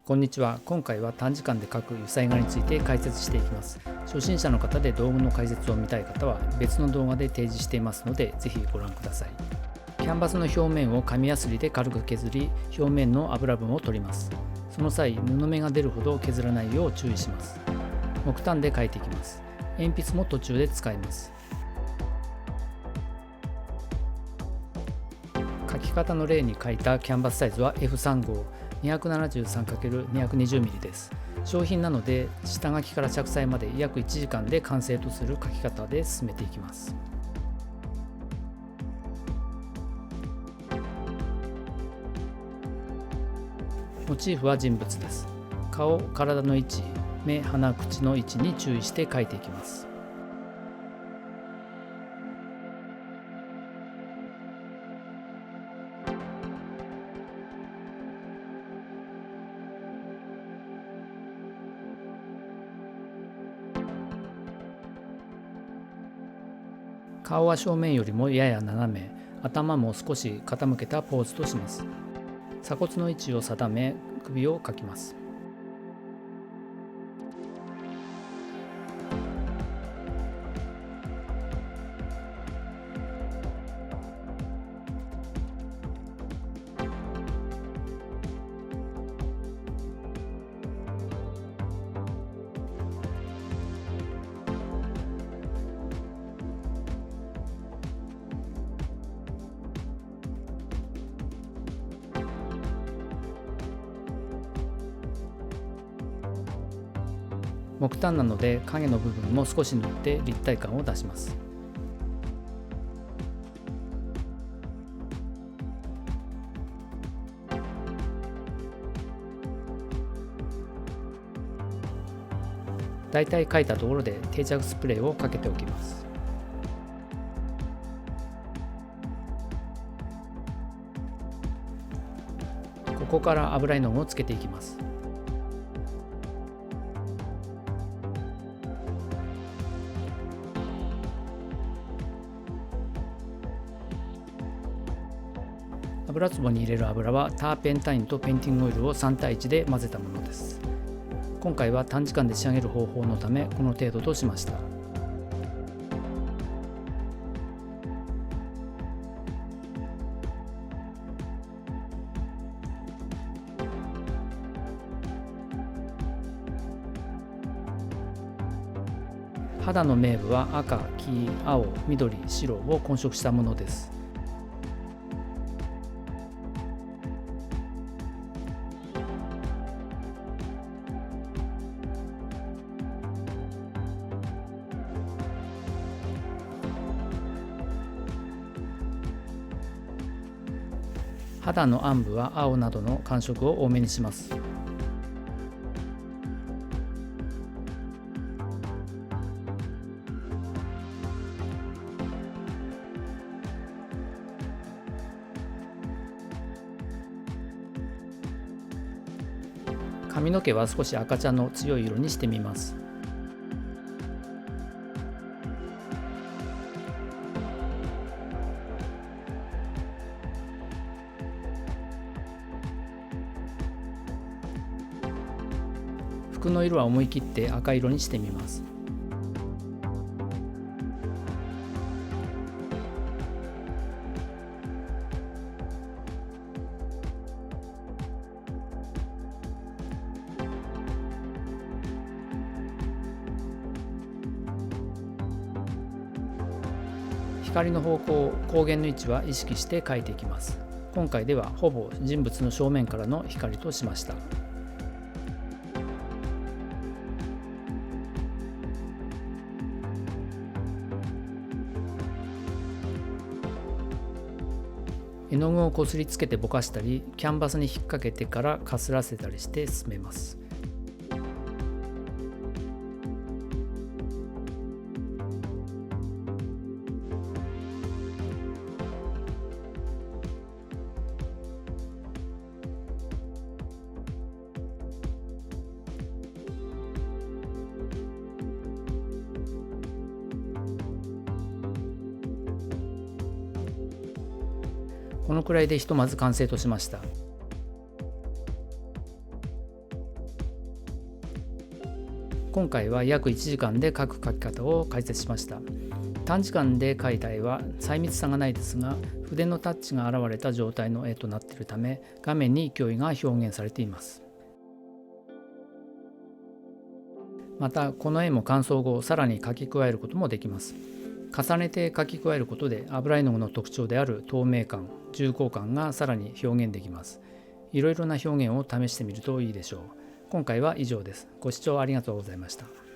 こんにちは。今回は短時間で描く油彩画について解説していきます。初心者の方で道具の解説を見たい方は別の動画で提示していますので、ぜひご覧ください。キャンバスの表面を紙やすりで軽く削り、表面の油分を取ります。その際、布目が出るほど削らないよう注意します。木炭で描いていきます。鉛筆も途中で使います。描き方の例に描いたキャンバスサイズは F3 号 273×220mm です。商品なので下書きから着彩まで約1時間で完成とする描き方で進めていきます。モチーフは人物です。顔、体の位置、目、鼻、口の位置に注意して描いていきます。顔は正面よりもやや斜め、頭も少し傾けたポーズとします。鎖骨の位置を定め、首を描きます。木炭なので影の部分も少し塗って立体感を出します。だいたい描いたところで定着スプレーをかけておきます。ここから油絵の具をつけていきます。油壺に入れる油はターペンタインとペインティングオイルを3対1で混ぜたものです。今回は短時間で仕上げる方法のためこの程度としました。肌の明部は赤、黄、青、緑、白を混色したものです。肌の暗部は青などの感触を多めにします。髪の毛は少し赤茶の強い色にしてみます。服の色は思い切って赤色にしてみます。光の方向、光源の位置は意識して描いていきます。今回ではほぼ人物の正面からの光としました。絵の具をこすりつけてぼかしたり、キャンバスに引っ掛けてからかすらせたりして進めます。このくらいでひとまず完成としました。今回は約1時間で描く描き方を解説しました。短時間で描いた絵は細密さがないですが、筆のタッチが現れた状態の絵となっているため、画面に勢いが表現されています。またこの絵も乾燥後さらに描き加えることもできます。重ねて描き加えることで油絵の具の特徴である透明感、重厚感がさらに表現できます。いろいろな表現を試してみるといいでしょう。今回は以上です。ご視聴ありがとうございました。